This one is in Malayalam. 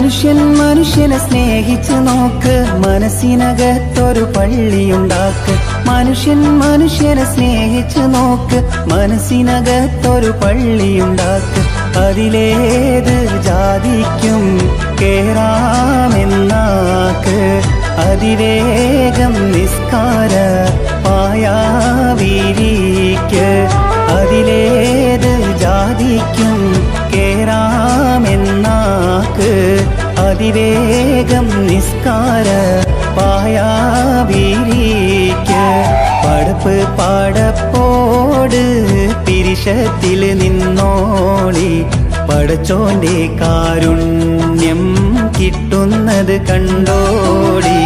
മനുഷ്യനെ സ്നേഹിച്ചു നോക്ക്, മനസ്സിനകത്തൊരു പള്ളിയുണ്ടാക്ക്. മനുഷ്യനെ സ്നേഹിച്ചു നോക്ക്, മനസ്സിനകത്തൊരു പള്ളിയുണ്ടാക്ക്. അതിലേത് ജാതിക്കും കേറാമെന്നാക്ക്. അതിവേഗം നിസ്കാര പായാവിരിക്ക്. അതിലേത് ജാതിക്കും കേറാമെന്നാക്ക്. അതിവേഗം നിസ്കാര പായാവിരിക്ക്. പടപ്പ് പടപ്പോട് പിരിശത്തിൽ നിന്നോളി. പടച്ചോന്റെ കാരുണ്യം കിട്ടുന്നത് കണ്ടോടി.